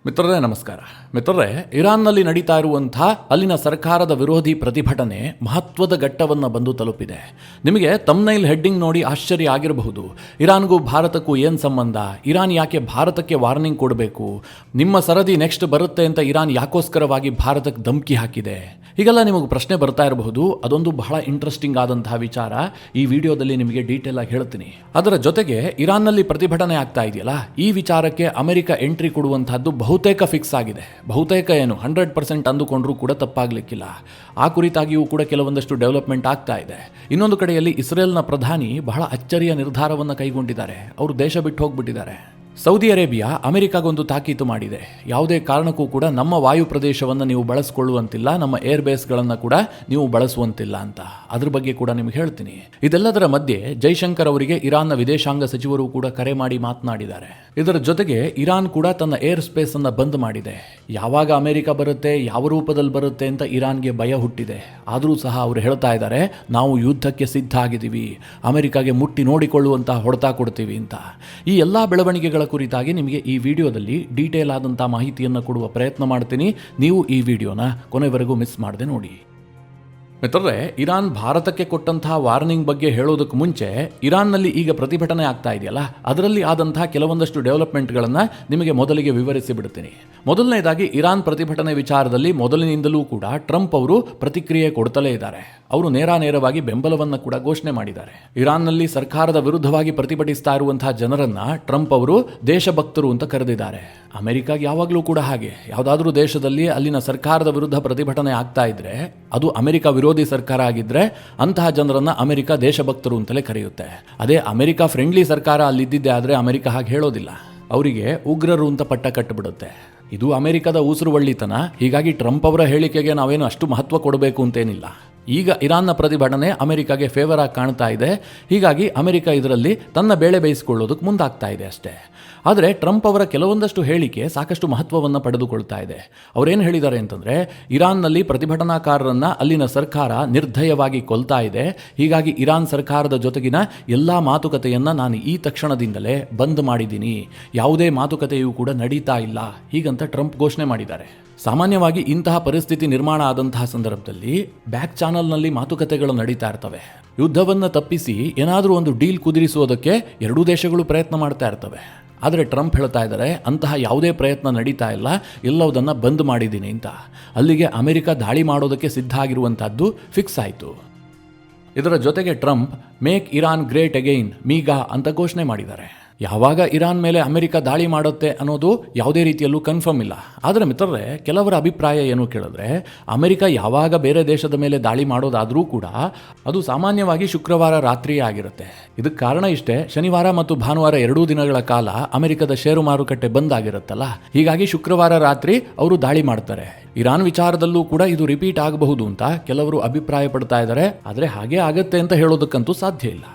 ಮಿತ್ರರೇ ನಮಸ್ಕಾರ. ಮಿತ್ರರೇ, ಇರಾನ್ನಲ್ಲಿ ನಡೀತಾ ಇರುವಂತಹ ಅಲ್ಲಿನ ಸರ್ಕಾರದ ವಿರೋಧಿ ಪ್ರತಿಭಟನೆ ಮಹತ್ವದ ಘಟ್ಟವನ್ನು ಬಂದು ತಲುಪಿದೆ. ನಿಮಗೆ ತಮ್ನೈಲ್ ಹೆಡ್ಡಿಂಗ್ ನೋಡಿ ಆಶ್ಚರ್ಯ ಆಗಿರಬಹುದು. ಇರಾನ್ಗೂ ಭಾರತಕ್ಕೂ ಏನು ಸಂಬಂಧ? ಇರಾನ್ ಯಾಕೆ ಭಾರತಕ್ಕೆ ವಾರ್ನಿಂಗ್ ಕೊಡಬೇಕು? ನಿಮ್ಮ ಸರದಿ ನೆಕ್ಸ್ಟ್ ಬರುತ್ತೆ ಅಂತ ಇರಾನ್ ಯಾಕೋಸ್ಕರವಾಗಿ ಭಾರತಕ್ಕೆ ಧಮಕಿ ಹಾಕಿದೆ? ಹೀಗೆಲ್ಲ ನಿಮಗೆ ಪ್ರಶ್ನೆ ಬರ್ತಾ ಇರಬಹುದು. ಅದೊಂದು ಬಹಳ ಇಂಟ್ರೆಸ್ಟಿಂಗ್ ಆದಂತಹ ವಿಚಾರ. ಈ ವಿಡಿಯೋದಲ್ಲಿ ನಿಮಗೆ ಡೀಟೇಲ್ ಆಗಿ ಹೇಳ್ತೀನಿ. ಅದರ ಜೊತೆಗೆ ಇರಾನ್ನಲ್ಲಿ ಪ್ರತಿಭಟನೆ ಆಗ್ತಾ ಇದೆಯಲ್ಲ, ಈ ವಿಚಾರಕ್ಕೆ ಅಮೆರಿಕ ಎಂಟ್ರಿ ಕೊಡುವಂತಹದ್ದು ಬಹುತೇಕ ಫಿಕ್ಸ್ ಆಗಿದೆ. ಬಹುತೇಕ ಏನು 100% ಅಂದುಕೊಂಡ್ರೂ ಕೂಡ ತಪ್ಪಾಗಲಿಕ್ಕಿಲ್ಲ. ಆ ಕುರಿತಾಗಿಯೂ ಕೂಡ ಕೆಲವೊಂದಷ್ಟು ಡೆವಲಪ್ಮೆಂಟ್ ಆಗ್ತಾ ಇದೆ. ಇನ್ನೊಂದು ಕಡೆಯಲ್ಲಿ ಇಸ್ರೇಲ್ನ ಪ್ರಧಾನಿ ಬಹಳ ಅಚ್ಚರಿಯ ನಿರ್ಧಾರವನ್ನು ಕೈಗೊಂಡಿದ್ದಾರೆ. ಅವರು ದೇಶ ಬಿಟ್ಟು ಹೋಗ್ಬಿಟ್ಟಿದ್ದಾರೆ. ಸೌದಿ ಅರೇಬಿಯಾ ಅಮೆರಿಕಾಗೊಂದು ತಾಕೀತು ಮಾಡಿದೆ. ಯಾವುದೇ ಕಾರಣಕ್ಕೂ ಕೂಡ ನಮ್ಮ ವಾಯು ಪ್ರದೇಶವನ್ನು ನೀವು ಬಳಸಿಕೊಳ್ಳುವಂತಿಲ್ಲ, ನಮ್ಮ ಏರ್ ಬೇಸ್ಗಳನ್ನು ಕೂಡ ನೀವು ಬಳಸುವಂತಿಲ್ಲ ಅಂತ. ಅದ್ರ ಬಗ್ಗೆ ಕೂಡ ನಿಮಗೆ ಹೇಳ್ತೀನಿ. ಇದೆಲ್ಲದರ ಮಧ್ಯೆ ಜೈಶಂಕರ್ ಅವರಿಗೆ ಇರಾನ್ನ ವಿದೇಶಾಂಗ ಸಚಿವರು ಕೂಡ ಕರೆ ಮಾಡಿ ಮಾತನಾಡಿದ್ದಾರೆ. ಇದರ ಜೊತೆಗೆ ಇರಾನ್ ಕೂಡ ತನ್ನ ಏರ್ ಸ್ಪೇಸ್ ಅನ್ನು ಬಂದ್ ಮಾಡಿದೆ. ಯಾವಾಗ ಅಮೆರಿಕ ಬರುತ್ತೆ, ಯಾವ ರೂಪದಲ್ಲಿ ಬರುತ್ತೆ ಅಂತ ಇರಾನ್ಗೆ ಭಯ ಹುಟ್ಟಿದೆ. ಆದರೂ ಸಹ ಅವರು ಹೇಳ್ತಾ ಇದ್ದಾರೆ, ನಾವು ಯುದ್ಧಕ್ಕೆ ಸಿದ್ಧ ಆಗಿದ್ದೀವಿ, ಅಮೆರಿಕಾಗೆ ಮುಟ್ಟಿ ನೋಡಿಕೊಳ್ಳುವಂತಹ ಹೊಡೆತ ಕೊಡ್ತೀವಿ ಅಂತ. ಈ ಎಲ್ಲ ಬೆಳವಣಿಗೆಗಳ ಕುರಿತಾಗಿ ನಿಮಗೆ ಈ ವಿಡಿಯೋದಲ್ಲಿ ಡೀಟೇಲ್ ಆದಂತಹ ಮಾಹಿತಿಯನ್ನು ಕೊಡುವ ಪ್ರಯತ್ನ ಮಾಡ್ತೀನಿ. ನೀವು ಈ ವಿಡಿಯೋನ ಕೊನೆವರೆಗೂ ಮಿಸ್ ಮಾಡದೆ ನೋಡಿ. ಮಿತ್ರರೇ, ಇರಾನ್ ಭಾರತಕ್ಕೆ ಕೊಟ್ಟಂತಹ ವಾರ್ನಿಂಗ್ ಬಗ್ಗೆ ಹೇಳೋದಕ್ಕೆ ಮುಂಚೆ ಇರಾನ್ನಲ್ಲಿ ಈಗ ಪ್ರತಿಭಟನೆ ಆಗ್ತಾ ಇದೆಯಲ್ಲ, ಅದರಲ್ಲಿ ಆದಂತಹ ಕೆಲವೊಂದಷ್ಟು ಡೆವಲಪ್ಮೆಂಟ್ಗಳನ್ನು ನಿಮಗೆ ಮೊದಲಿಗೆ ವಿವರಿಸಿ ಬಿಡ್ತೀನಿ. ಮೊದಲನೇದಾಗಿ ಇರಾನ್ ಪ್ರತಿಭಟನೆ ವಿಚಾರದಲ್ಲಿ ಮೊದಲಿನಿಂದಲೂ ಕೂಡ ಟ್ರಂಪ್ ಅವರು ಪ್ರತಿಕ್ರಿಯೆ ಕೊಡ್ತಲೇ ಇದ್ದಾರೆ. ಅವರು ನೇರವಾಗಿ ಬೆಂಬಲವನ್ನು ಕೂಡ ಘೋಷಣೆ ಮಾಡಿದ್ದಾರೆ. ಇರಾನ್ನಲ್ಲಿ ಸರ್ಕಾರದ ವಿರುದ್ಧವಾಗಿ ಪ್ರತಿಭಟಿಸ್ತಾ ಇರುವಂತಹ ಜನರನ್ನ ಟ್ರಂಪ್ ಅವರು ದೇಶಭಕ್ತರು ಅಂತ ಕರೆದಿದ್ದಾರೆ. ಅಮೆರಿಕಾಗೆ ಯಾವಾಗಲೂ ಕೂಡ ಹಾಗೆ, ಯಾವುದಾದ್ರೂ ದೇಶದಲ್ಲಿ ಅಲ್ಲಿನ ಸರ್ಕಾರದ ವಿರುದ್ಧ ಪ್ರತಿಭಟನೆ ಆಗ್ತಾ ಇದ್ರೆ, ಅದು ಅಮೆರಿಕ ವಿರೋಧಿ ಸರ್ಕಾರ ಆಗಿದ್ರೆ ಅಂತಹ ಜನರನ್ನ ಅಮೆರಿಕ ದೇಶಭಕ್ತರು ಅಂತಲೇ ಕರೆಯುತ್ತೆ. ಅದೇ ಅಮೆರಿಕ ಫ್ರೆಂಡ್ಲಿ ಸರ್ಕಾರ ಅಲ್ಲಿದ್ದಿದ್ದೆ ಆದರೆ ಅಮೆರಿಕ ಹಾಗೆ ಹೇಳೋದಿಲ್ಲ. ಅವರಿಗೆ ಉಗ್ರರು ಅಂತ ಪಟ್ಟ ಕಟ್ಟಿಬಿಡುತ್ತೆ. ಇದು ಅಮೆರಿಕದ ಉಸಿರುವಳ್ಳಿತನ. ಹೀಗಾಗಿ ಟ್ರಂಪ್ ಅವರ ಹೇಳಿಕೆಗೆ ನಾವೇನು ಅಷ್ಟು ಮಹತ್ವ ಕೊಡಬೇಕು ಅಂತೇನಿಲ್ಲ. ಈಗ ಇರಾನ್ನ ಪ್ರತಿಭಟನೆ ಅಮೆರಿಕಾಗೆ ಫೇವರ್ ಆಗಿ ಕಾಣ್ತಾ ಇದೆ. ಹೀಗಾಗಿ ಅಮೆರಿಕ ಇದರಲ್ಲಿ ತನ್ನ ಬೇಳೆ ಬೇಯಿಸಿಕೊಳ್ಳೋದಕ್ಕೆ ಮುಂದಾಗ್ತಾ ಇದೆ ಅಷ್ಟೇ. ಆದರೆ ಟ್ರಂಪ್ ಅವರ ಕೆಲವೊಂದಷ್ಟು ಹೇಳಿಕೆ ಸಾಕಷ್ಟು ಮಹತ್ವವನ್ನು ಪಡೆದುಕೊಳ್ತಾ ಇದೆ. ಅವರೇನು ಹೇಳಿದ್ದಾರೆ ಅಂತಂದರೆ, ಇರಾನ್ನಲ್ಲಿ ಪ್ರತಿಭಟನಾಕಾರರನ್ನ ಅಲ್ಲಿನ ಸರ್ಕಾರ ನಿರ್ದಯವಾಗಿ ಕೊಲ್ತಾ ಇದೆ. ಹೀಗಾಗಿ ಇರಾನ್ ಸರ್ಕಾರದ ಜೊತೆಗಿನ ಎಲ್ಲ ಮಾತುಕತೆಯನ್ನು ನಾನು ಈ ತಕ್ಷಣದಿಂದಲೇ ಬಂದ್ ಮಾಡಿದ್ದೀನಿ. ಯಾವುದೇ ಮಾತುಕತೆಯೂ ಕೂಡ ನಡೀತಾ ಇಲ್ಲ, ಹೀಗಂತ ಟ್ರಂಪ್ ಘೋಷಣೆ ಮಾಡಿದ್ದಾರೆ. ಸಾಮಾನ್ಯವಾಗಿ ಇಂತಹ ಪರಿಸ್ಥಿತಿ ನಿರ್ಮಾಣ ಆದಂತಹ ಸಂದರ್ಭದಲ್ಲಿ ಬ್ಯಾಕ್ ಚಾನಲ್ನಲ್ಲಿ ಮಾತುಕತೆಗಳು ನಡೀತಾ ಇರ್ತವೆ. ಯುದ್ಧವನ್ನು ತಪ್ಪಿಸಿ ಏನಾದರೂ ಒಂದು ಡೀಲ್ ಕುದುರಿಸುವುದಕ್ಕೆ ಎರಡೂ ದೇಶಗಳು ಪ್ರಯತ್ನ ಮಾಡ್ತಾ ಇರ್ತವೆ. ಆದರೆ ಟ್ರಂಪ್ ಹೇಳ್ತಾ ಇದ್ದಾರೆ, ಅಂತಹ ಯಾವುದೇ ಪ್ರಯತ್ನ ನಡೀತಾ ಇಲ್ಲ, ಎಲ್ಲವುದನ್ನು ಬಂದ್ ಮಾಡಿದ್ದೀನಿ ಅಂತ. ಅಲ್ಲಿಗೆ ಅಮೆರಿಕ ದಾಳಿ ಮಾಡೋದಕ್ಕೆ ಸಿದ್ಧ ಆಗಿರುವಂತಹದ್ದು ಫಿಕ್ಸ್ ಆಯಿತು. ಇದರ ಜೊತೆಗೆ Trump make Iran great again MIGA ಅಂತ ಘೋಷಣೆ ಮಾಡಿದ್ದಾರೆ. ಯಾವಾಗ ಇರಾನ್ ಮೇಲೆ ಅಮೆರಿಕ ದಾಳಿ ಮಾಡುತ್ತೆ ಅನ್ನೋದು ಯಾವುದೇ ರೀತಿಯಲ್ಲೂ ಕನ್ಫರ್ಮ್ ಇಲ್ಲ. ಆದರೆ ಮಿತ್ರರೇ, ಕೆಲವರ ಅಭಿಪ್ರಾಯ ಏನು ಕೇಳಿದ್ರೆ, ಅಮೆರಿಕ ಯಾವಾಗ ಬೇರೆ ದೇಶದ ಮೇಲೆ ದಾಳಿ ಮಾಡೋದಾದರೂ ಕೂಡ ಅದು ಸಾಮಾನ್ಯವಾಗಿ ಶುಕ್ರವಾರ ರಾತ್ರಿಯೇ ಆಗಿರುತ್ತೆ. ಇದಕ್ಕೆ ಕಾರಣ ಇಷ್ಟೇ, ಶನಿವಾರ ಮತ್ತು ಭಾನುವಾರ ಎರಡೂ ದಿನಗಳ ಕಾಲ ಅಮೆರಿಕದ ಷೇರು ಮಾರುಕಟ್ಟೆ ಬಂದ್ ಆಗಿರುತ್ತಲ್ಲ, ಹೀಗಾಗಿ ಶುಕ್ರವಾರ ರಾತ್ರಿ ಅವರು ದಾಳಿ ಮಾಡ್ತಾರೆ. ಇರಾನ್ ವಿಚಾರದಲ್ಲೂ ಕೂಡ ಇದು ರಿಪೀಟ್ ಆಗಬಹುದು ಅಂತ ಕೆಲವರು ಅಭಿಪ್ರಾಯ ಪಡ್ತಾ ಇದ್ದಾರೆ. ಆದರೆ ಹಾಗೆ ಆಗತ್ತೆ ಅಂತ ಹೇಳೋದಕ್ಕಂತೂ ಸಾಧ್ಯ ಇಲ್ಲ.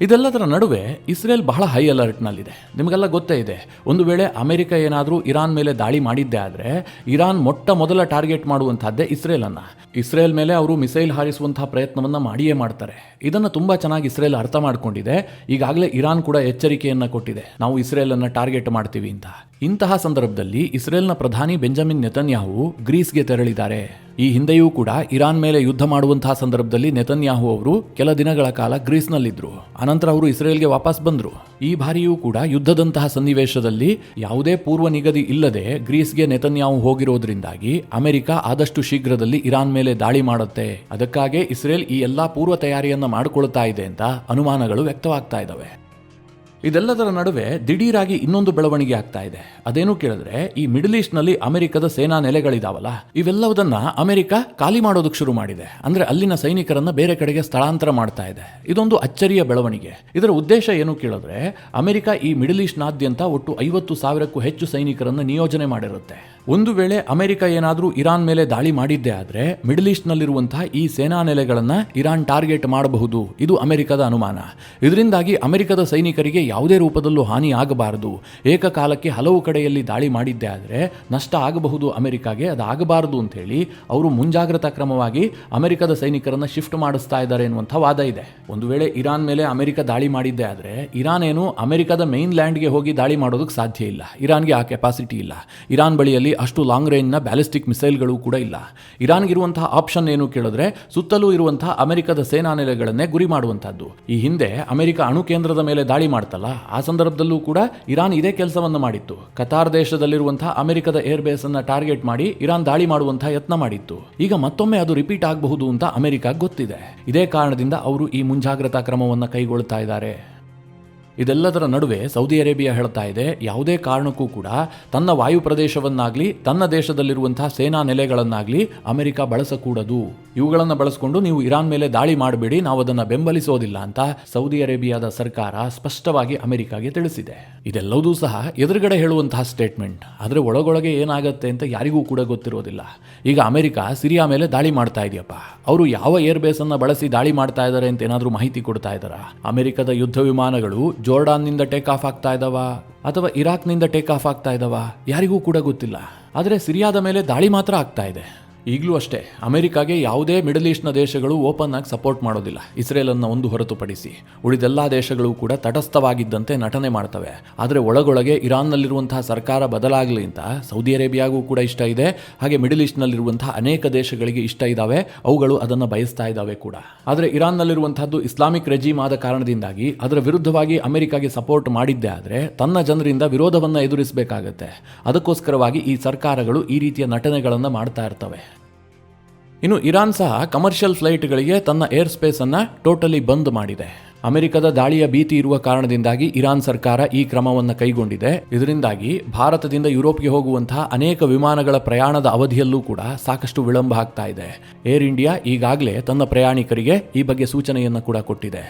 ಇದೆಲ್ಲದರ ನಡುವೆ ಇಸ್ರೇಲ್ ಬಹಳ ಹೈ ಅಲರ್ಟ್ನಲ್ಲಿದೆ. ನಿಮಗೆಲ್ಲ ಗೊತ್ತೇ ಇದೆ, ಒಂದು ವೇಳೆ ಅಮೆರಿಕ ಏನಾದರೂ ಇರಾನ್ ಮೇಲೆ ದಾಳಿ ಮಾಡಿದ್ದೇ ಆದರೆ ಇರಾನ್ ಮೊದಲ ಟಾರ್ಗೆಟ್ ಮಾಡುವಂತಹದ್ದೇ ಇಸ್ರೇಲನ್ನು. ಇಸ್ರೇಲ್ ಮೇಲೆ ಅವರು ಮಿಸೈಲ್ ಹಾರಿಸುವಂತಹ ಪ್ರಯತ್ನವನ್ನು ಮಾಡಿಯೇ ಮಾಡ್ತಾರೆ. ಇದನ್ನು ತುಂಬ ಚೆನ್ನಾಗಿ ಇಸ್ರೇಲ್ ಅರ್ಥ ಮಾಡಿಕೊಂಡಿದೆ. ಈಗಾಗಲೇ ಇರಾನ್ ಕೂಡ ಎಚ್ಚರಿಕೆಯನ್ನು ಕೊಟ್ಟಿದೆ, ನಾವು ಇಸ್ರೇಲನ್ನು ಟಾರ್ಗೆಟ್ ಮಾಡ್ತೀವಿ ಅಂತ. ಇಂತಹ ಸಂದರ್ಭದಲ್ಲಿ ಇಸ್ರೇಲ್ನ ಪ್ರಧಾನಿ ಬೆಂಜಮಿನ್ ನೆತನ್ಯಾಹು ಗ್ರೀಸ್ಗೆ ತೆರಳಿದ್ದಾರೆ. ಈ ಹಿಂದೆಯೂ ಕೂಡ ಇರಾನ್ ಮೇಲೆ ಯುದ್ಧ ಮಾಡುವಂತಹ ಸಂದರ್ಭದಲ್ಲಿ ನೆತನ್ಯಾಹು ಅವರು ಕೆಲ ದಿನಗಳ ಕಾಲ ಗ್ರೀಸ್ನಲ್ಲಿದ್ದರು. ಅನಂತರ ಅವರು ಇಸ್ರೇಲ್ಗೆ ವಾಪಸ್ ಬಂದರು. ಈ ಬಾರಿಯೂ ಕೂಡ ಯುದ್ಧದಂತಹ ಸನ್ನಿವೇಶದಲ್ಲಿ ಯಾವುದೇ ಪೂರ್ವ ನಿಗದಿ ಇಲ್ಲದೆ ಗ್ರೀಸ್ಗೆ ನೆತನ್ಯಾಹು ಹೋಗಿರೋದ್ರಿಂದಾಗಿ ಅಮೆರಿಕ ಆದಷ್ಟು ಶೀಘ್ರದಲ್ಲಿ ಇರಾನ್ ಮೇಲೆ ದಾಳಿ ಮಾಡುತ್ತೆ. ಅದಕ್ಕಾಗಿ ಇಸ್ರೇಲ್ ಈ ಎಲ್ಲಾ ಪೂರ್ವ ತಯಾರಿಯನ್ನ ಮಾಡಿಕೊಳ್ತಾ ಇದೆ ಅಂತ ಅನುಮಾನಗಳು ವ್ಯಕ್ತವಾಗ್ತಾ ಇದ್ದಾವೆ. ಇದೆಲ್ಲದರ ನಡುವೆ ದಿಢೀರಾಗಿ ಇನ್ನೊಂದು ಬೆಳವಣಿಗೆ ಆಗ್ತಾ ಇದೆ. ಅದೇನು ಕೇಳಿದ್ರೆ, ಈ ಮಿಡಲ್ ಈಸ್ಟ್ ನಲ್ಲಿ ಅಮೆರಿಕದ ಸೇನಾ ನೆಲೆಗಳಿದಾವಲ್ಲ, ಇವೆಲ್ಲವುದನ್ನ ಅಮೆರಿಕ ಖಾಲಿ ಮಾಡೋದಕ್ಕೆ ಶುರು ಮಾಡಿದೆ. ಅಂದ್ರೆ ಅಲ್ಲಿನ ಸೈನಿಕರನ್ನ ಬೇರೆ ಕಡೆಗೆ ಸ್ಥಳಾಂತರ ಮಾಡ್ತಾ ಇದೆ. ಇದೊಂದು ಅಚ್ಚರಿಯ ಬೆಳವಣಿಗೆ. ಇದರ ಉದ್ದೇಶ ಏನು ಕೇಳಿದ್ರೆ, ಅಮೆರಿಕ ಈ ಮಿಡಲ್ ಈಸ್ಟ್ ನಾದ್ಯಂತ ಒಟ್ಟು 50,000ಕ್ಕೂ ಹೆಚ್ಚು ಸೈನಿಕರನ್ನ ನಿಯೋಜನೆ ಮಾಡಿರುತ್ತೆ. ಒಂದು ವೇಳೆ ಅಮೆರಿಕ ಏನಾದರೂ ಇರಾನ್ ಮೇಲೆ ದಾಳಿ ಮಾಡಿದ್ದೇ ಆದರೆ ಮಿಡಲ್ ಈಸ್ಟ್ ನಲ್ಲಿರುವಂತಹ ಈ ಸೇನಾ ನೆಲೆಗಳನ್ನು ಇರಾನ್ ಟಾರ್ಗೆಟ್ ಮಾಡಬಹುದು. ಇದು ಅಮೆರಿಕದ ಅನುಮಾನ. ಇದರಿಂದಾಗಿ ಅಮೆರಿಕದ ಸೈನಿಕರಿಗೆ ಯಾವುದೇ ರೂಪದಲ್ಲೂ ಹಾನಿ ಆಗಬಾರದು, ಏಕಕಾಲಕ್ಕೆ ಹಲವು ಕಡೆಯಲ್ಲಿ ದಾಳಿ ಮಾಡಿದ್ದೇ ಆದರೆ ನಷ್ಟ ಆಗಬಹುದು ಅಮೆರಿಕಾಗೆ, ಅದಾಗಬಾರದು ಅಂಥೇಳಿ ಅವರು ಮುಂಜಾಗ್ರತಾ ಕ್ರಮವಾಗಿ ಅಮೆರಿಕದ ಸೈನಿಕರನ್ನು ಶಿಫ್ಟ್ ಮಾಡಿಸ್ತಾ ಇದ್ದಾರೆ ಎನ್ನುವಂಥ ವಾದ ಇದೆ. ಒಂದು ವೇಳೆ ಇರಾನ್ ಮೇಲೆ ಅಮೆರಿಕ ದಾಳಿ ಮಾಡಿದ್ದೇ ಆದರೆ ಇರಾನ್ ಏನು ಅಮೆರಿಕದ ಮೇನ್ ಲ್ಯಾಂಡ್ಗೆ ಹೋಗಿ ದಾಳಿ ಮಾಡೋದಕ್ಕೆ ಸಾಧ್ಯ ಇಲ್ಲ. ಇರಾನ್ಗೆ ಆ ಕೆಪಾಸಿಟಿ ಇಲ್ಲ. ಇರಾನ್ ಬಳಿಯಲ್ಲಿ ಅಷ್ಟು ಲಾಂಗ್ ರೇಂಜ್ನ ಬ್ಯಾಲಿಸ್ಟಿಕ್ ಮಿಸೈಲ್ಗಳು ಕೂಡ ಇಲ್ಲ. ಇರಾನ್ಗಿರುವಂತಹ ಆಪ್ಷನ್ ಏನು ಕೇಳಿದ್ರೆ ಸುತ್ತಲೂ ಇರುವಂತಹ ಅಮೆರಿಕದ ಸೇನಾ ನೆಲೆಗಳನ್ನೇ ಗುರಿ ಮಾಡುವಂತಹದ್ದು. ಈ ಹಿಂದೆ ಅಮೆರಿಕ ಅಣು ಕೇಂದ್ರದ ಮೇಲೆ ದಾಳಿ ಮಾಡ್ತಲ್ಲ, ಆ ಸಂದರ್ಭದಲ್ಲೂ ಕೂಡ ಇರಾನ್ ಇದೇ ಕೆಲಸವನ್ನು ಮಾಡಿತ್ತು. ಕತಾರ್ ದೇಶದಲ್ಲಿರುವಂತಹ ಅಮೆರಿಕದ ಏರ್ ಬೇಸ್ ಅನ್ನ ಟಾರ್ಗೆಟ್ ಮಾಡಿ ಇರಾನ್ ದಾಳಿ ಮಾಡುವಂತಹ ಯತ್ನ ಮಾಡಿತ್ತು. ಈಗ ಮತ್ತೊಮ್ಮೆ ಅದು ರಿಪೀಟ್ ಆಗಬಹುದು ಅಂತ ಅಮೆರಿಕ ಗೊತ್ತಿದೆ. ಇದೇ ಕಾರಣದಿಂದ ಅವರು ಈ ಮುಂಜಾಗ್ರತಾ ಕ್ರಮವನ್ನು ಕೈಗೊಳ್ತಾ ಇದ್ದಾರೆ. ಇದೆಲ್ಲದರ ನಡುವೆ ಸೌದಿ ಅರೇಬಿಯಾ ಹೇಳ್ತಾ ಇದೆ, ಯಾವುದೇ ಕಾರಣಕ್ಕೂ ಕೂಡ ತನ್ನ ವಾಯು ಪ್ರದೇಶವನ್ನಾಗಲಿ ತನ್ನ ದೇಶದಲ್ಲಿರುವಂತಹ ಸೇನಾ ನೆಲೆಗಳನ್ನಾಗಲಿ ಅಮೆರಿಕ ಬಳಸಕೂಡದು. ಇವುಗಳನ್ನು ಬಳಸಿಕೊಂಡು ನೀವು ಇರಾನ್ ಮೇಲೆ ದಾಳಿ ಮಾಡಬೇಡಿ, ನಾವು ಅದನ್ನು ಬೆಂಬಲಿಸೋದಿಲ್ಲ ಅಂತ ಸೌದಿ ಅರೇಬಿಯಾದ ಸರ್ಕಾರ ಸ್ಪಷ್ಟವಾಗಿ ಅಮೆರಿಕಾಗೆ ತಿಳಿಸಿದೆ. ಇದೆಲ್ಲವೂ ಸಹ ಎದುರುಗಡೆ ಹೇಳುವಂತಹ ಸ್ಟೇಟ್ಮೆಂಟ್, ಆದರೆ ಒಳಗೊಳಗೆ ಏನಾಗುತ್ತೆ ಅಂತ ಯಾರಿಗೂ ಕೂಡ ಗೊತ್ತಿರೋದಿಲ್ಲ. ಈಗ ಅಮೆರಿಕ ಸಿರಿಯಾ ಮೇಲೆ ದಾಳಿ ಮಾಡ್ತಾ ಇದೆಯಪ್ಪ, ಅವರು ಯಾವ ಏರ್ ಬೇಸ್ ಅನ್ನ ಬಳಸಿ ದಾಳಿ ಮಾಡ್ತಾ ಇದ್ದಾರೆ ಅಂತ ಏನಾದರೂ ಮಾಹಿತಿ ಕೊಡ್ತಾ ಇದ್ದಾರಾ? ಅಮೆರಿಕದ ಯುದ್ಧ ವಿಮಾನಗಳು ಜೋರ್ಡಾನ್ನಿಂದ ಟೇಕ್ ಆಫ್ ಆಗ್ತಾ ಇದ್ದಾವ ಅಥವಾ ಇರಾಕ್ನಿಂದ ಟೇಕ್ ಆಫ್ ಆಗ್ತಾ ಇದ್ದಾವ? ಯಾರಿಗೂ ಕೂಡ ಗೊತ್ತಿಲ್ಲ. ಆದರೆ ಸಿರಿಯಾದ ಮೇಲೆ ದಾಳಿ ಮಾತ್ರ ಆಗ್ತಾ ಇದೆ. ಈಗಲೂ ಅಷ್ಟೇ ಅಮೆರಿಕಾಗೆ ಯಾವುದೇ ಮಿಡಲ್ ಈಸ್ಟ್ನ ದೇಶಗಳು ಓಪನ್ ಆಗಿ ಸಪೋರ್ಟ್ ಮಾಡೋದಿಲ್ಲ, ಇಸ್ರೇಲನ್ನು ಒಂದು ಹೊರತುಪಡಿಸಿ. ಉಳಿದೆಲ್ಲ ದೇಶಗಳು ಕೂಡ ತಟಸ್ಥವಾಗಿದ್ದಂತೆ ನಟನೆ ಮಾಡ್ತವೆ. ಆದರೆ ಒಳಗೊಳಗೆ ಇರಾನ್ನಲ್ಲಿರುವಂತಹ ಸರ್ಕಾರ ಬದಲಾಗಲಿ ಅಂತ ಸೌದಿ ಅರೇಬಿಯಾಗೂ ಕೂಡ ಇಷ್ಟ ಇದೆ. ಹಾಗೆ ಮಿಡಲ್ ಈಸ್ಟ್ನಲ್ಲಿರುವಂತಹ ಅನೇಕ ದೇಶಗಳಿಗೆ ಇಷ್ಟ ಇದ್ದಾವೆ, ಅವುಗಳು ಅದನ್ನು ಬಯಸ್ತಾ ಇದ್ದಾವೆ ಕೂಡ. ಆದರೆ ಇರಾನ್ನಲ್ಲಿರುವಂತಹದ್ದು ಇಸ್ಲಾಮಿಕ್ ರೆಜೀಮ್ ಆದ ಕಾರಣದಿಂದಾಗಿ ಅದರ ವಿರುದ್ಧವಾಗಿ ಅಮೆರಿಕಾಗೆ ಸಪೋರ್ಟ್ ಮಾಡಿದ್ದೇ ಆದರೆ ತನ್ನ ಜನರಿಂದ ವಿರೋಧವನ್ನು ಎದುರಿಸಬೇಕಾಗತ್ತೆ. ಅದಕ್ಕೋಸ್ಕರವಾಗಿ ಈ ಸರ್ಕಾರಗಳು ಈ ರೀತಿಯ ನಟನೆಗಳನ್ನು ಮಾಡ್ತಾ ಇರ್ತವೆ. ಇನ್ನು ಇರಾನ್ ಸಹ ಕಮರ್ಷಿಯಲ್ ಫ್ಲೈಟ್ಗಳಿಗೆ ತನ್ನ ಏರ್ ಸ್ಪೇಸನ್ನು ಟೋಟಲಿ ಬಂದ್ ಮಾಡಿದೆ. ಅಮೆರಿಕದ ದಾಳಿಯ ಭೀತಿ ಇರುವ ಕಾರಣದಿಂದಾಗಿ ಇರಾನ್ ಸರ್ಕಾರ ಈ ಕ್ರಮವನ್ನು ಕೈಗೊಂಡಿದೆ. ಇದರಿಂದಾಗಿ ಭಾರತದಿಂದ ಯುರೋಪ್ಗೆ ಹೋಗುವಂತಹ ಅನೇಕ ವಿಮಾನಗಳ ಪ್ರಯಾಣದ ಅವಧಿಯಲ್ಲೂ ಕೂಡ ಸಾಕಷ್ಟು ವಿಳಂಬ ಆಗ್ತಾ ಇದೆ. ಏರ್ ಇಂಡಿಯಾ ಈಗಾಗಲೇ ತನ್ನ ಪ್ರಯಾಣಿಕರಿಗೆ ಈ ಬಗ್ಗೆ ಸೂಚನೆಯನ್ನು ಕೂಡ ಕೊಟ್ಟಿದೆ.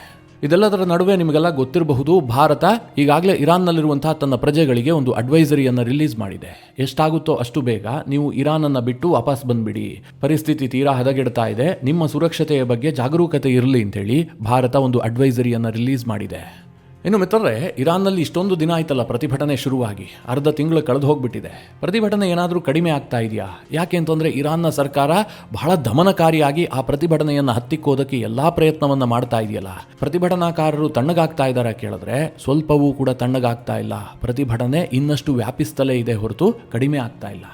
ಇದೆಲ್ಲದರ ನಡುವೆ ನಿಮಗೆಲ್ಲ ಗೊತ್ತಿರಬಹುದು, ಭಾರತ ಈಗಾಗಲೇ ಇರಾನ್ನಲ್ಲಿರುವಂತಹ ತನ್ನ ಪ್ರಜೆಗಳಿಗೆ ಒಂದು ಅಡ್ವೈಸರಿಯನ್ನು ರಿಲೀಸ್ ಮಾಡಿದೆ. ಎಷ್ಟಾಗುತ್ತೋ ಅಷ್ಟು ಬೇಗ ನೀವು ಇರಾನನ್ನು ಬಿಟ್ಟು ವಾಪಸ್ ಬಂದ್ಬಿಡಿ, ಪರಿಸ್ಥಿತಿ ತೀರಾ ಹದಗೆಡ್ತಾ ಇದೆ, ನಿಮ್ಮ ಸುರಕ್ಷತೆಯ ಬಗ್ಗೆ ಜಾಗರೂಕತೆ ಇರಲಿ ಅಂತೇಳಿ ಭಾರತ ಒಂದು ಅಡ್ವೈಸರಿಯನ್ನು ರಿಲೀಸ್ ಮಾಡಿದೆ. ಇನ್ನು ಮಿತ್ರರೇ, ಇರಾನ್ನಲ್ಲಿ ಇಷ್ಟೊಂದು ದಿನ ಆಯ್ತಲ್ಲ ಪ್ರತಿಭಟನೆ ಶುರುವಾಗಿ, ಅರ್ಧ ತಿಂಗಳು ಕಳೆದು ಹೋಗ್ಬಿಟ್ಟಿದೆ. ಪ್ರತಿಭಟನೆ ಏನಾದರೂ ಕಡಿಮೆ ಆಗ್ತಾ ಇದೆಯಾ? ಯಾಕೆ ಅಂತಂದರೆ ಇರಾನ್ನ ಸರ್ಕಾರ ಬಹಳ ದಮನಕಾರಿಯಾಗಿ ಆ ಪ್ರತಿಭಟನೆಯನ್ನು ಹತ್ತಿಕ್ಕೋದಕ್ಕೆ ಎಲ್ಲ ಪ್ರಯತ್ನವನ್ನು ಮಾಡ್ತಾ ಇದೆಯಲ್ಲ. ಪ್ರತಿಭಟನಾಕಾರರು ತಣ್ಣಗಾಗ್ತಾ ಇದ್ದಾರೆ ಕೇಳಿದ್ರೆ ಸ್ವಲ್ಪವೂ ಕೂಡ ತಣ್ಣಗಾಗ್ತಾ ಇಲ್ಲ. ಪ್ರತಿಭಟನೆ ಇನ್ನಷ್ಟು ವ್ಯಾಪಿಸ್ತಲೇ ಇದೆ ಹೊರತು ಕಡಿಮೆ ಆಗ್ತಾ ಇಲ್ಲ.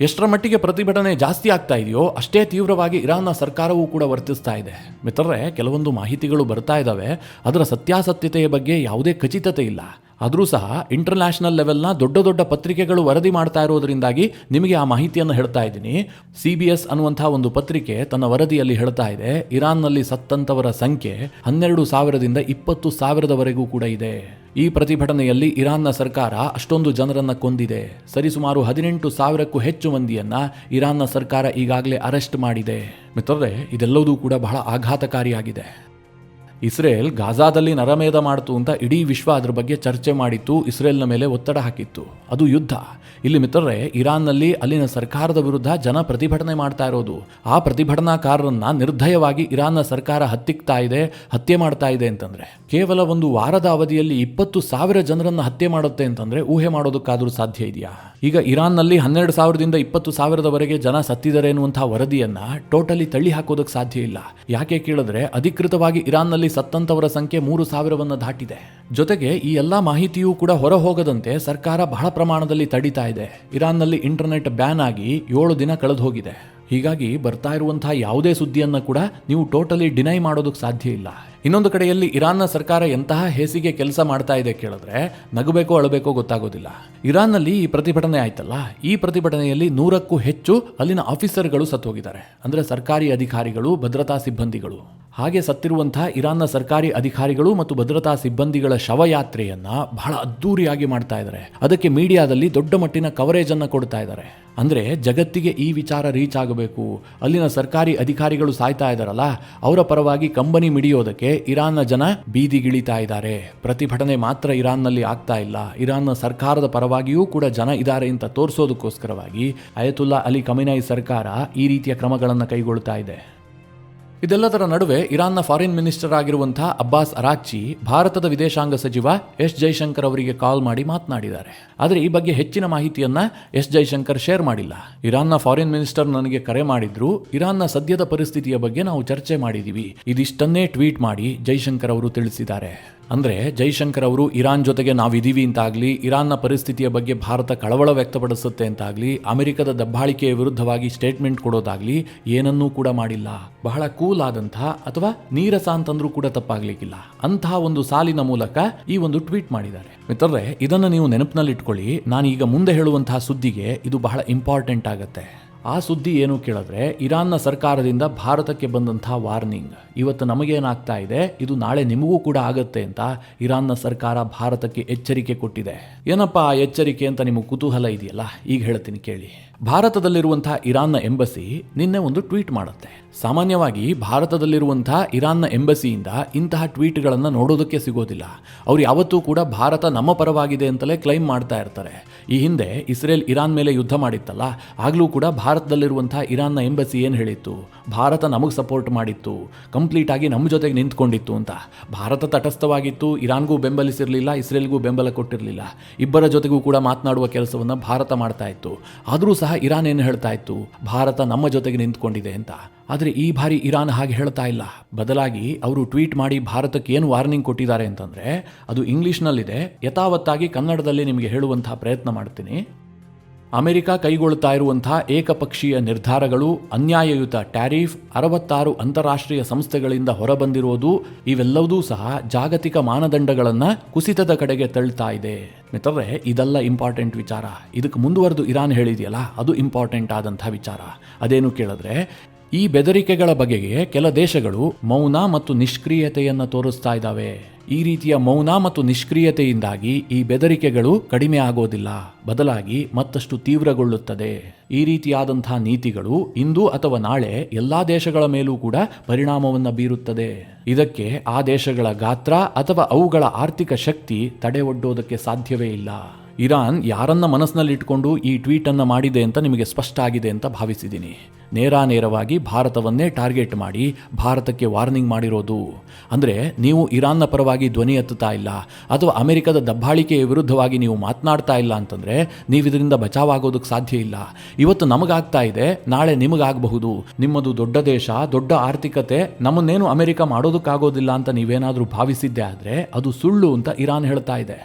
ಎಷ್ಟರ ಮಟ್ಟಿಗೆ ಪ್ರತಿಭಟನೆ ಜಾಸ್ತಿ ಆಗ್ತಾ ಇದೆಯೋ ಅಷ್ಟೇ ತೀವ್ರವಾಗಿ ಇರಾನ್ನ ಸರ್ಕಾರವೂ ಕೂಡ ವರ್ತಿಸ್ತಾ ಇದೆ. ಮಿತ್ರರೇ, ಕೆಲವೊಂದು ಮಾಹಿತಿಗಳು ಬರ್ತಾ ಇದ್ದಾವೆ, ಅದರ ಸತ್ಯಾಸತ್ಯತೆಯ ಬಗ್ಗೆ ಯಾವುದೇ ಖಚಿತತೆ ಇಲ್ಲ. ಆದರೂ ಸಹ ಇಂಟರ್ನ್ಯಾಷನಲ್ ಲೆವೆಲ್ನ ದೊಡ್ಡ ದೊಡ್ಡ ಪತ್ರಿಕೆಗಳು ವರದಿ ಮಾಡ್ತಾ ಇರೋದ್ರಿಂದಾಗಿ ನಿಮಗೆ ಆ ಮಾಹಿತಿಯನ್ನು ಹೇಳ್ತಾ ಇದ್ದೀನಿ. CBS ಅನ್ನುವಂಥ ಒಂದು ಪತ್ರಿಕೆ ತನ್ನ ವರದಿಯಲ್ಲಿ ಹೇಳ್ತಾ ಇದೆ, ಇರಾನ್ನಲ್ಲಿ ಸತ್ತಂತವರ ಸಂಖ್ಯೆ 12,000ದಿಂದ 20,000ದವರೆಗೂ ಕೂಡ ಇದೆ. ಈ ಪ್ರತಿಭಟನೆಯಲ್ಲಿ ಇರಾನ್ನ ಸರ್ಕಾರ ಅಷ್ಟೊಂದು ಜನರನ್ನ ಕೊಂದಿದೆ. ಸರಿಸುಮಾರು 18,000ಕ್ಕೂ ಹೆಚ್ಚು ಮಂದಿಯನ್ನ ಇರಾನ್ನ ಸರ್ಕಾರ ಈಗಾಗಲೇ ಅರೆಸ್ಟ್ ಮಾಡಿದೆ. ಮಿತ್ರರೇ, ಇದೆಲ್ಲವೂ ಕೂಡ ಬಹಳ ಆಘಾತಕಾರಿಯಾಗಿದೆ. ಇಸ್ರೇಲ್ ಗಾಜಾದಲ್ಲಿ ನರಮೇಧ ಮಾಡ್ತು ಅಂತ ಇಡೀ ವಿಶ್ವ ಅದರ ಬಗ್ಗೆ ಚರ್ಚೆ ಮಾಡಿತ್ತು, ಇಸ್ರೇಲ್ನ ಮೇಲೆ ಒತ್ತಡ ಹಾಕಿತ್ತು. ಅದು ಯುದ್ಧ. ಇಲ್ಲಿ ಮಿತ್ರರೇ, ಇರಾನ್ನಲ್ಲಿ ಅಲ್ಲಿನ ಸರ್ಕಾರದ ವಿರುದ್ಧ ಜನ ಪ್ರತಿಭಟನೆ ಮಾಡ್ತಾ ಇರೋದು. ಆ ಪ್ರತಿಭಟನಾಕಾರರನ್ನ ನಿರ್ದಯವಾಗಿ ಇರಾನ್ನ ಸರ್ಕಾರ ಹತ್ಯೆ ಮಾಡ್ತಾ ಇದೆ ಅಂತಂದ್ರೆ, ಕೇವಲ ಒಂದು ವಾರದ ಅವಧಿಯಲ್ಲಿ 20,000 ಜನರನ್ನ ಹತ್ಯೆ ಮಾಡುತ್ತೆ ಅಂತಂದ್ರೆ ಊಹೆ ಮಾಡೋದಕ್ಕಾದ್ರೂ ಸಾಧ್ಯ ಇದೆಯಾ? ಈಗ ಇರಾನ್ನಲ್ಲಿ 12,000ದಿಂದ 20,000ದವರೆಗೆ ಜನ ಸತ್ತಿದ್ದಾರೆ ಎನ್ನುವಂತಹ ವರದಿಯನ್ನ ಟೋಟಲಿ ತಳ್ಳಿ ಹಾಕೋದಕ್ಕೆ ಸಾಧ್ಯ ಇಲ್ಲ. ಯಾಕೆ ಕೇಳಿದ್ರೆ ಅಧಿಕೃತವಾಗಿ ಇರಾನ್ನಲ್ಲಿ ಸತ್ತಂತವರ ಸಂಖ್ಯೆ 3,000ವನ್ನು ದಾಟಿದೆ. ಜೊತೆಗೆ ಈ ಎಲ್ಲಾ ಮಾಹಿತಿಯೂ ಕೂಡ ಹೊರ ಹೋಗದಂತೆ ಸರ್ಕಾರ ಬಹಳ ಪ್ರಮಾಣದಲ್ಲಿ ತಡೀತಾ ಇದೆ. ಇರಾನ್ನಲ್ಲಿ ಇಂಟರ್ನೆಟ್ ಬ್ಯಾನ್ ಆಗಿ 7 ದಿನ ಕಳೆದು ಹೋಗಿದೆ. ಹೀಗಾಗಿ ಬರ್ತಾ ಇರುವಂತಹ ಯಾವುದೇ ಸುದ್ದಿಯನ್ನು ಕೂಡ ನೀವು ಟೋಟಲಿ ಡಿನೈ ಮಾಡೋದಕ್ಕೆ ಸಾಧ್ಯ ಇಲ್ಲ. ಇನ್ನೊಂದು ಕಡೆಯಲ್ಲಿ ಇರಾನ್ನ ಸರ್ಕಾರ ಎಂತಹ ಹೇಸಿಗೆ ಕೆಲಸ ಮಾಡ್ತಾ ಇದೆ ಕೇಳಿದ್ರೆ ನಗಬೇಕೋ ಅಳಬೇಕೋ ಗೊತ್ತಾಗೋದಿಲ್ಲ. ಇರಾನ್ನಲ್ಲಿ ಈ ಪ್ರತಿಭಟನೆ ಆಯ್ತಲ್ಲ, ಈ ಪ್ರತಿಭಟನೆಯಲ್ಲಿ 100ಕ್ಕೂ ಹೆಚ್ಚು ಅಲ್ಲಿನ ಆಫೀಸರ್ಗಳು ಸತ್ತು ಹೋಗಿದ್ದಾರೆ. ಅಂದ್ರೆ ಸರ್ಕಾರಿ ಅಧಿಕಾರಿಗಳು, ಭದ್ರತಾ ಸಿಬ್ಬಂದಿಗಳು. ಹಾಗೆ ಸತ್ತಿರುವಂತಹ ಇರಾನ್ನ ಸರ್ಕಾರಿ ಅಧಿಕಾರಿಗಳು ಮತ್ತು ಭದ್ರತಾ ಸಿಬ್ಬಂದಿಗಳ ಶವಯಾತ್ರೆಯನ್ನ ಬಹಳ ಅದ್ದೂರಿಯಾಗಿ ಮಾಡ್ತಾ ಇದ್ದಾರೆ. ಅದಕ್ಕೆ ಮೀಡಿಯಾದಲ್ಲಿ ದೊಡ್ಡ ಮಟ್ಟಿನ ಕವರೇಜ್ ಅನ್ನ ಕೊಡ್ತಾ ಇದ್ದಾರೆ. ಅಂದ್ರೆ ಜಗತ್ತಿಗೆ ಈ ವಿಚಾರ ರೀಚ್ ಆಗಬೇಕು. ಅಲ್ಲಿನ ಸರ್ಕಾರಿ ಅಧಿಕಾರಿಗಳು ಸಾಯ್ತಾ ಇದ್ದಾರಲ್ಲ, ಅವರ ಪರವಾಗಿ ಕಂಬನಿ ಮಿಡಿಯೋದಕ್ಕೆ ಇರಾನ್ನ ಜನ ಬೀದಿಗಿಳಿತಾ ಇದ್ದಾರೆ. ಪ್ರತಿಭಟನೆ ಮಾತ್ರ ಇರಾನ್ನಲ್ಲಿ ಆಗ್ತಾ ಇಲ್ಲ, ಇರಾನ್ನ ಸರ್ಕಾರದ ಪರವಾಗಿಯೂ ಕೂಡ ಜನ ಇದ್ದಾರೆ ಅಂತ ತೋರಿಸೋದಕ್ಕೋಸ್ಕರವಾಗಿ ಅಯತುಲ್ಲಾ ಅಲಿ ಖಮೇನಿ ಸರ್ಕಾರ ಈ ರೀತಿಯ ಕ್ರಮಗಳನ್ನು ಕೈಗೊಳ್ತಾ ಇದೆ. ಇದೆಲ್ಲದರ ನಡುವೆ ಇರಾನ್ನ ಫಾರಿನ್ ಮಿನಿಸ್ಟರ್ ಆಗಿರುವಂತಹ ಅಬ್ಬಾಸ್ ಅರಾಕ್ಚಿ ಭಾರತದ ವಿದೇಶಾಂಗ ಸಚಿವ ಎಸ್ ಜೈಶಂಕರ್ ಅವರಿಗೆ ಕಾಲ್ ಮಾಡಿ ಮಾತನಾಡಿದ್ದಾರೆ. ಆದರೆ ಈ ಬಗ್ಗೆ ಹೆಚ್ಚಿನ ಮಾಹಿತಿಯನ್ನ ಎಸ್ ಜೈಶಂಕರ್ ಶೇರ್ ಮಾಡಿಲ್ಲ. ಇರಾನ್ನ ಫಾರಿನ್ ಮಿನಿಸ್ಟರ್ ನನಗೆ ಕರೆ ಮಾಡಿದ್ರು, ಇರಾನ್ನ ಸದ್ಯದ ಪರಿಸ್ಥಿತಿಯ ಬಗ್ಗೆ ನಾವು ಚರ್ಚೆ ಮಾಡಿದೀವಿ, ಇದಿಷ್ಟನ್ನೇ ಟ್ವೀಟ್ ಮಾಡಿ ಜೈಶಂಕರ್ ಅವರು ತಿಳಿಸಿದ್ದಾರೆ. ಅಂದ್ರೆ ಜೈಶಂಕರ್ ಅವರು ಇರಾನ್ ಜೊತೆಗೆ ನಾವಿದೀವಿ ಅಂತಾಗ್ಲಿ, ಇರಾನ್ನ ಪರಿಸ್ಥಿತಿಯ ಬಗ್ಗೆ ಭಾರತ ಕಳವಳ ವ್ಯಕ್ತಪಡಿಸುತ್ತೆ ಅಂತಾಗ್ಲಿ, ಅಮೆರಿಕದ ದಬ್ಬಾಳಿಕೆಯ ವಿರುದ್ಧವಾಗಿ ಸ್ಟೇಟ್ಮೆಂಟ್ ಕೊಡೋದಾಗ್ಲಿ ಏನನ್ನೂ ಕೂಡ ಮಾಡಿಲ್ಲ. ಬಹಳ ಕೂಲ್ ಆದಂತಹ ಅಥವಾ ನೀರಸ ಅಂತಂದ್ರೂ ಕೂಡ ತಪ್ಪಾಗ್ಲಿಕ್ಕಿಲ್ಲ ಅಂತಹ ಒಂದು ಸಾಲಿನ ಮೂಲಕ ಈ ಒಂದು ಟ್ವೀಟ್ ಮಾಡಿದ್ದಾರೆ. ಮಿತ್ರರೇ, ಇದನ್ನು ನೀವು ನೆನಪಿನಲ್ಲಿಟ್ಕೊಳ್ಳಿ. ನಾನು ಈಗ ಮುಂದೆ ಹೇಳುವಂತಹ ಸುದ್ದಿಗೆ ಇದು ಬಹಳ ಇಂಪಾರ್ಟೆಂಟ್ ಆಗುತ್ತೆ. ಆ ಸುದ್ದಿ ಏನು ಕೇಳಿದ್ರೆ, ಇರಾನ್ನ ಸರ್ಕಾರದಿಂದ ಭಾರತಕ್ಕೆ ಬಂದಂತಹ ವಾರ್ನಿಂಗ್. ಇವತ್ತು ನಮಗೇನಾಗ್ತಾ ಇದೆ, ಇದು ನಾಳೆ ನಿಮಗೂ ಕೂಡ ಆಗತ್ತೆ ಅಂತ ಇರಾನ್ನ ಸರ್ಕಾರ ಭಾರತಕ್ಕೆ ಎಚ್ಚರಿಕೆ ಕೊಟ್ಟಿದೆ. ಏನಪ್ಪ ಆ ಎಚ್ಚರಿಕೆ ಅಂತ ನಿಮಗೆ ಕುತೂಹಲ ಇದೆಯಲ್ಲ, ಈಗ ಹೇಳ್ತೀನಿ ಕೇಳಿ. ಭಾರತದಲ್ಲಿರುವಂತಹ ಇರಾನ್ನ ಎಂಬಸಿ ನಿನ್ನೆ ಒಂದು ಟ್ವೀಟ್ ಮಾಡುತ್ತೆ. ಸಾಮಾನ್ಯವಾಗಿ ಭಾರತದಲ್ಲಿರುವಂತಹ ಇರಾನ್ನ ಎಂಬಸಿಯಿಂದ ಇಂತಹ ಟ್ವೀಟ್ಗಳನ್ನು ನೋಡೋದಕ್ಕೆ ಸಿಗೋದಿಲ್ಲ. ಅವ್ರು ಯಾವತ್ತೂ ಕೂಡ ಭಾರತ ನಮ್ಮ ಪರವಾಗಿದೆ ಅಂತಲೇ ಕ್ಲೈಮ್ ಮಾಡ್ತಾ ಇರ್ತಾರೆ. ಈ ಹಿಂದೆ ಇಸ್ರೇಲ್ ಇರಾನ್ ಮೇಲೆ ಯುದ್ಧ ಮಾಡಿತ್ತಲ್ಲ, ಆಗಲೂ ಕೂಡ ಭಾರತದಲ್ಲಿರುವಂತಹ ಇರಾನ್ನ ಎಂಬಸಿ ಏನು ಹೇಳಿತ್ತು, ಭಾರತ ನಮಗೆ ಸಪೋರ್ಟ್ ಮಾಡಿತ್ತು, ಕಂಪ್ಲೀಟ್ ಆಗಿ ನಮ್ಮ ಜೊತೆಗೆ ನಿಂತ್ಕೊಂಡಿತ್ತು ಅಂತ. ಭಾರತ ತಟಸ್ಥವಾಗಿತ್ತು, ಇರಾನ್ಗೂ ಬೆಂಬಲಿಸಿರಲಿಲ್ಲ, ಇಸ್ರೇಲ್ಗೂ ಬೆಂಬಲ ಕೊಟ್ಟಿರಲಿಲ್ಲ. ಇಬ್ಬರ ಜೊತೆಗೂ ಕೂಡ ಮಾತನಾಡುವ ಕೆಲಸವನ್ನು ಭಾರತ ಮಾಡ್ತಾ ಇತ್ತು. ಆದರೂ ಸಹ ಇರಾನ್ ಏನು ಹೇಳ್ತಾ ಇತ್ತು, ಭಾರತ ನಮ್ಮ ಜೊತೆಗೆ ನಿಂತ್ಕೊಂಡಿದೆ ಅಂತ. ಆದರೆ ಈ ಬಾರಿ ಇರಾನ್ ಹಾಗೆ ಹೇಳ್ತಾ ಇಲ್ಲ. ಬದಲಾಗಿ ಅವರು ಟ್ವೀಟ್ ಮಾಡಿ ಭಾರತಕ್ಕೆ ಏನು ವಾರ್ನಿಂಗ್ ಕೊಟ್ಟಿದ್ದಾರೆ ಅಂತಂದರೆ, ಅದು ಇಂಗ್ಲಿಷ್ನಲ್ಲಿದೆ. ಯಥಾವತ್ತಾಗಿ ಕನ್ನಡದಲ್ಲಿ ನಿಮಗೆ ಹೇಳುವಂತಹ ಪ್ರಯತ್ನ ಮಾಡ್ತೀನಿ. ಅಮೆರಿಕ ಕೈಗೊಳ್ಳುತ್ತಾ ಇರುವಂತಹ ಏಕಪಕ್ಷೀಯ ನಿರ್ಧಾರಗಳು, ಅನ್ಯಾಯಯುತ ಟ್ಯಾರಿಫ್, 66 ಅಂತಾರಾಷ್ಟ್ರೀಯ ಸಂಸ್ಥೆಗಳಿಂದ ಹೊರಬಂದಿರುವುದು, ಇವೆಲ್ಲವೂ ಸಹ ಜಾಗತಿಕ ಮಾನದಂಡಗಳನ್ನು ಕುಸಿತದ ಕಡೆಗೆ ತಳ್ತಾ ಇದೆ. ಮಿತ್ರರೇ, ಇದೆಲ್ಲ ಇಂಪಾರ್ಟೆಂಟ್ ವಿಚಾರ. ಇದಕ್ಕೆ ಮುಂದುವರೆದು ಇರಾನ್ ಹೇಳಿದೆಯಲ್ಲ, ಅದು ಇಂಪಾರ್ಟೆಂಟ್ ಆದಂತಹ ವಿಚಾರ. ಅದೇನು ಕೇಳಿದ್ರೆ, ಈ ಬೆದರಿಕೆಗಳ ಬಗೆಗೆ ಕೆಲ ದೇಶಗಳು ಮೌನ ಮತ್ತು ನಿಷ್ಕ್ರಿಯತೆಯನ್ನು ತೋರಿಸ್ತಾ ಇದ್ದಾವೆ. ಈ ರೀತಿಯ ಮೌನ ಮತ್ತು ನಿಷ್ಕ್ರಿಯತೆಯಿಂದಾಗಿ ಈ ಬೆದರಿಕೆಗಳು ಕಡಿಮೆ ಆಗೋದಿಲ್ಲ, ಬದಲಾಗಿ ಮತ್ತಷ್ಟು ತೀವ್ರಗೊಳ್ಳುತ್ತದೆ. ಈ ರೀತಿಯಾದಂತಹ ನೀತಿಗಳು ಇಂದು ಅಥವಾ ನಾಳೆ ಎಲ್ಲಾ ದೇಶಗಳ ಮೇಲೂ ಕೂಡ ಪರಿಣಾಮವನ್ನು ಬೀರುತ್ತದೆ. ಇದಕ್ಕೆ ಆ ದೇಶಗಳ ಗಾತ್ರ ಅಥವಾ ಅವುಗಳ ಆರ್ಥಿಕ ಶಕ್ತಿ ತಡೆ ಒಡ್ಡೋದಕ್ಕೆ ಸಾಧ್ಯವೇ ಇಲ್ಲ. ಇರಾನ್ ಯಾರನ್ನ ಮನಸ್ಸಿನಲ್ಲಿಟ್ಕೊಂಡು ಈ ಟ್ವೀಟ್ ಅನ್ನು ಮಾಡಿದೆ ಅಂತ ನಿಮಗೆ ಸ್ಪಷ್ಟ ಆಗಿದೆ ಅಂತ ಭಾವಿಸಿದ್ದೀನಿ. ನೇರವಾಗಿ ಭಾರತವನ್ನೇ ಟಾರ್ಗೆಟ್ ಮಾಡಿ ಭಾರತಕ್ಕೆ ವಾರ್ನಿಂಗ್ ಮಾಡಿರೋದು. ಅಂದರೆ ನೀವು ಇರಾನ್ನ ಪರವಾಗಿ ಧ್ವನಿ ಎತ್ತುತ್ತಾ ಇಲ್ಲ ಅಥವಾ ಅಮೆರಿಕದ ದಬ್ಬಾಳಿಕೆಯ ವಿರುದ್ಧವಾಗಿ ನೀವು ಮಾತನಾಡ್ತಾ ಇಲ್ಲ ಅಂತಂದರೆ ನೀವು ಇದರಿಂದ ಬಚಾವಾಗೋದಕ್ಕೆ ಸಾಧ್ಯ ಇಲ್ಲ. ಇವತ್ತು ನಮಗಾಗ್ತಾ ಇದೆ, ನಾಳೆ ನಿಮಗಾಗಬಹುದು. ನಿಮ್ಮದು ದೊಡ್ಡ ದೇಶ, ದೊಡ್ಡ ಆರ್ಥಿಕತೆ, ನಮ್ಮನ್ನೇನು ಅಮೆರಿಕ ಮಾಡೋದಕ್ಕಾಗೋದಿಲ್ಲ ಅಂತ ನೀವೇನಾದರೂ ಭಾವಿಸಿದ್ದೆ ಆದರೆ ಅದು ಸುಳ್ಳು ಅಂತ ಇರಾನ್ ಹೇಳ್ತಾ ಇದೆ.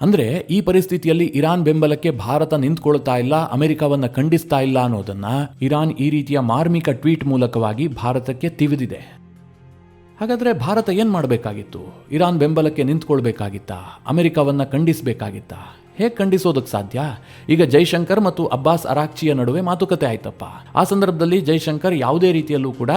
ಅಂದರೆ ಈ ಪರಿಸ್ಥಿತಿಯಲ್ಲಿ ಇರಾನ್ ಬೆಂಬಲಕ್ಕೆ ಭಾರತ ನಿಂತ್ಕೊಳ್ತಾ ಇಲ್ಲ, ಅಮೆರಿಕವನ್ನು ಖಂಡಿಸ್ತಾ ಇಲ್ಲ ಅನ್ನೋದನ್ನ ಇರಾನ್ ಈ ರೀತಿಯ ಮಾರ್ಮಿಕ ಟ್ವೀಟ್ ಮೂಲಕವಾಗಿ ಭಾರತಕ್ಕೆ ತಿವಿದಿದೆ. ಹಾಗಾದರೆ ಭಾರತ ಏನು ಮಾಡಬೇಕಾಗಿತ್ತು? ಇರಾನ್ ಬೆಂಬಲಕ್ಕೆ ನಿಂತ್ಕೊಳ್ಬೇಕಾಗಿತ್ತಾ? ಅಮೆರಿಕವನ್ನು ಖಂಡಿಸಬೇಕಾಗಿತ್ತಾ? ಹೇಗೆ ಖಂಡಿಸೋದಕ್ಕೆ ಸಾಧ್ಯ? ಈಗ ಜೈಶಂಕರ್ ಮತ್ತು ಅಬ್ಬಾಸ್ ಅರಾಕ್ಚಿಯ ನಡುವೆ ಮಾತುಕತೆ ಆಯ್ತಪ್ಪ. ಆ ಸಂದರ್ಭದಲ್ಲಿ ಜೈಶಂಕರ್ ಯಾವುದೇ ರೀತಿಯಲ್ಲೂ ಕೂಡ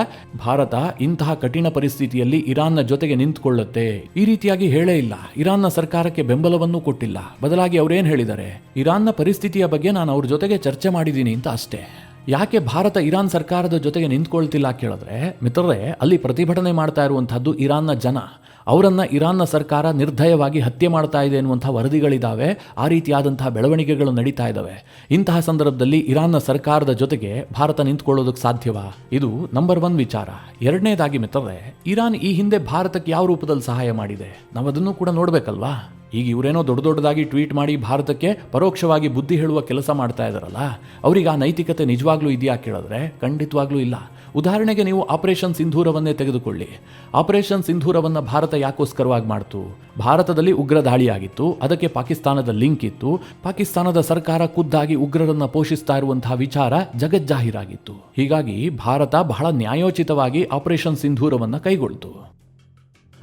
ಭಾರತ ಇಂತಹ ಕಠಿಣ ಪರಿಸ್ಥಿತಿಯಲ್ಲಿ ಇರಾನ್ನ ಜೊತೆಗೆ ನಿಂತುಕೊಳ್ಳುತ್ತೆ ಈ ರೀತಿಯಾಗಿ ಹೇಳೇ ಇಲ್ಲ. ಇರಾನ್ನ ಸರ್ಕಾರಕ್ಕೆ ಬೆಂಬಲವನ್ನೂ ಕೊಟ್ಟಿಲ್ಲ. ಬದಲಾಗಿ ಅವರೇನು ಹೇಳಿದ್ದಾರೆ, ಇರಾನ್ನ ಪರಿಸ್ಥಿತಿಯ ಬಗ್ಗೆ ನಾನು ಅವ್ರ ಜೊತೆಗೆ ಚರ್ಚೆ ಮಾಡಿದ್ದೀನಿ ಅಂತ ಅಷ್ಟೇ. ಯಾಕೆ ಭಾರತ ಇರಾನ್ ಸರ್ಕಾರದ ಜೊತೆಗೆ ನಿಂತ್ಕೊಳ್ತಿಲ್ಲ ಕೇಳಿದ್ರೆ, ಮಿತ್ರರೇ, ಅಲ್ಲಿ ಪ್ರತಿಭಟನೆ ಮಾಡ್ತಾ ಇರುವಂತಹದ್ದು ಇರಾನ್ನ ಜನ. ಅವರನ್ನು ಇರಾನ್ನ ಸರ್ಕಾರ ನಿರ್ದಯವಾಗಿ ಹತ್ಯೆ ಮಾಡ್ತಾ ಇದೆ ಎನ್ನುವಂಥ ವರದಿಗಳಿದ್ದಾವೆ. ಆ ರೀತಿಯಾದಂತಹ ಬೆಳವಣಿಗೆಗಳು ನಡೀತಾ ಇದ್ದಾವೆ. ಇಂತಹ ಸಂದರ್ಭದಲ್ಲಿ ಇರಾನ್ನ ಸರ್ಕಾರದ ಜೊತೆಗೆ ಭಾರತ ನಿಂತ್ಕೊಳ್ಳೋದಕ್ಕೆ ಸಾಧ್ಯವಾ? ಇದು ನಂಬರ್ 1 ವಿಚಾರ. ಎರಡನೇದಾಗಿ ಮಿತ್ರರೇ, ಇರಾನ್ ಈ ಹಿಂದೆ ಭಾರತಕ್ಕೆ ಯಾವ ರೂಪದಲ್ಲಿ ಸಹಾಯ ಮಾಡಿದೆ, ನಾವು ಅದನ್ನು ಕೂಡ ನೋಡಬೇಕಲ್ವಾ? ಈಗ ಇವರೇನೋ ದೊಡ್ಡದಾಗಿ ಟ್ವೀಟ್ ಮಾಡಿ ಭಾರತಕ್ಕೆ ಪರೋಕ್ಷವಾಗಿ ಬುದ್ಧಿ ಹೇಳುವ ಕೆಲಸ ಮಾಡ್ತಾ ಇದ್ದಾರಲ್ಲ, ಅವರಿಗೆ ಆ ನೈತಿಕತೆ ನಿಜವಾಗ್ಲೂ ಇದೆಯಾ ಕೇಳಿದ್ರೆ ಖಂಡಿತವಾಗ್ಲೂ ಇಲ್ಲ. ಉದಾಹರಣೆಗೆ ನೀವು ಆಪರೇಷನ್ ಸಿಂಧೂರವನ್ನೇ ತೆಗೆದುಕೊಳ್ಳಿ. ಆಪರೇಷನ್ ಸಿಂಧೂರವನ್ನು ಭಾರತ ಯಾಕೋಸ್ಕರವಾಗಿ ಮಾಡ್ತು? ಭಾರತದಲ್ಲಿ ಉಗ್ರ ದಾಳಿಯಾಗಿತ್ತು, ಅದಕ್ಕೆ ಪಾಕಿಸ್ತಾನದ ಲಿಂಕ್ ಇತ್ತು. ಪಾಕಿಸ್ತಾನದ ಸರ್ಕಾರ ಖುದ್ದಾಗಿ ಉಗ್ರರನ್ನ ಪೋಷಿಸ್ತಾ ಇರುವಂತಹ ವಿಚಾರ ಜಗಜ್ಜಾಹೀರಾಗಿತ್ತು. ಹೀಗಾಗಿ ಭಾರತ ಬಹಳ ನ್ಯಾಯೋಚಿತವಾಗಿ ಆಪರೇಷನ್ ಸಿಂಧೂರವನ್ನು ಕೈಗೊಳ್ತು.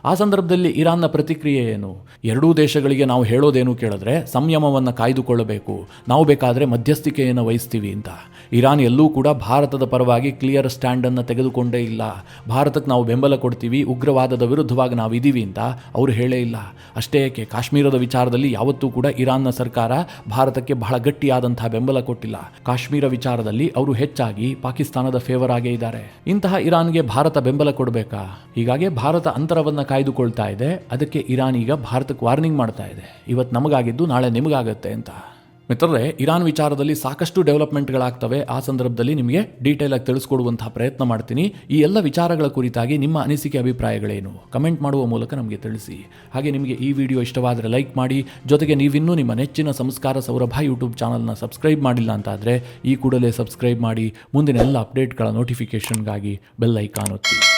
ಆ ಸಂದರ್ಭದಲ್ಲಿ ಇರಾನ್ನ ಪ್ರತಿಕ್ರಿಯೆ ಏನು? ಎರಡೂ ದೇಶಗಳಿಗೆ ನಾವು ಹೇಳೋದೇನು ಕೇಳಿದ್ರೆ, ಸಂಯಮವನ್ನು ಕಾಯ್ದುಕೊಳ್ಳಬೇಕು, ನಾವು ಬೇಕಾದರೆ ಮಧ್ಯಸ್ಥಿಕೆಯನ್ನು ವಹಿಸ್ತೀವಿ ಅಂತ. ಇರಾನ್ ಎಲ್ಲೂ ಕೂಡ ಭಾರತದ ಪರವಾಗಿ ಕ್ಲಿಯರ್ ಸ್ಟ್ಯಾಂಡನ್ನು ತೆಗೆದುಕೊಂಡೇ ಇಲ್ಲ. ಭಾರತಕ್ಕೆ ನಾವು ಬೆಂಬಲ ಕೊಡ್ತೀವಿ, ಉಗ್ರವಾದದ ವಿರುದ್ಧವಾಗಿ ನಾವು ಇದ್ದೀವಿ ಅಂತ ಅವರು ಹೇಳೇ ಇಲ್ಲ. ಅಷ್ಟೇ ಏಕೆ, ಕಾಶ್ಮೀರದ ವಿಚಾರದಲ್ಲಿ ಯಾವತ್ತೂ ಕೂಡ ಇರಾನ್ನ ಸರ್ಕಾರ ಭಾರತಕ್ಕೆ ಬಹಳ ಗಟ್ಟಿಯಾದಂತಹ ಬೆಂಬಲ ಕೊಟ್ಟಿಲ್ಲ. ಕಾಶ್ಮೀರ ವಿಚಾರದಲ್ಲಿ ಅವರು ಹೆಚ್ಚಾಗಿ ಪಾಕಿಸ್ತಾನದ ಫೇವರ್ ಆಗೇ ಇದ್ದಾರೆ. ಇಂತಹ ಇರಾನ್ಗೆ ಭಾರತ ಬೆಂಬಲ ಕೊಡಬೇಕಾ? ಹೀಗಾಗಿ ಭಾರತ ಅಂತರವನ್ನು ಕಾಯ್ದುಕೊಳ್ತಾ ಇದೆ. ಅದಕ್ಕೆ ಇರಾನ್ ಈಗ ಭಾರತಕ್ಕೆ ವಾರ್ನಿಂಗ್ ಮಾಡ್ತಾ ಇದೆ, ಇವತ್ತು ನಮಗಾಗಿದ್ದು ನಾಳೆ ನಿಮಗಾಗತ್ತೆ ಅಂತ. ಮಿತ್ರರೇ, ಇರಾನ್ ವಿಚಾರದಲ್ಲಿ ಸಾಕಷ್ಟು ಡೆವಲಪ್ಮೆಂಟ್ಗಳಾಗ್ತವೆ. ಆ ಸಂದರ್ಭದಲ್ಲಿ ನಿಮಗೆ ಡೀಟೇಲ್ ಆಗಿ ತಿಳಿಸ್ಕೊಡುವಂತಹ ಪ್ರಯತ್ನ ಮಾಡ್ತೀನಿ. ಈ ಎಲ್ಲ ವಿಚಾರಗಳ ಕುರಿತಾಗಿ ನಿಮ್ಮ ಅನಿಸಿಕೆ ಅಭಿಪ್ರಾಯಗಳೇನು ಕಮೆಂಟ್ ಮಾಡುವ ಮೂಲಕ ನಮಗೆ ತಿಳಿಸಿ. ಹಾಗೆ ನಿಮಗೆ ಈ ವಿಡಿಯೋ ಇಷ್ಟವಾದರೆ ಲೈಕ್ ಮಾಡಿ. ಜೊತೆಗೆ ನೀವಿನ್ನೂ ನಿಮ್ಮ ನೆಚ್ಚಿನ ಸಂಸ್ಕಾರ ಸೌರಭ ಯೂಟ್ಯೂಬ್ ಚಾನಲ್ನ ಸಬ್ಸ್ಕ್ರೈಬ್ ಮಾಡಿಲ್ಲ ಅಂತಾದರೆ ಈ ಕೂಡಲೇ ಸಬ್ಸ್ಕ್ರೈಬ್ ಮಾಡಿ. ಮುಂದಿನ ಎಲ್ಲ ಅಪ್ಡೇಟ್ಗಳ ನೋಟಿಫಿಕೇಷನ್ಗಾಗಿ ಬೆಲ್ ಐಕಾನ್ ಒತ್ತಿ.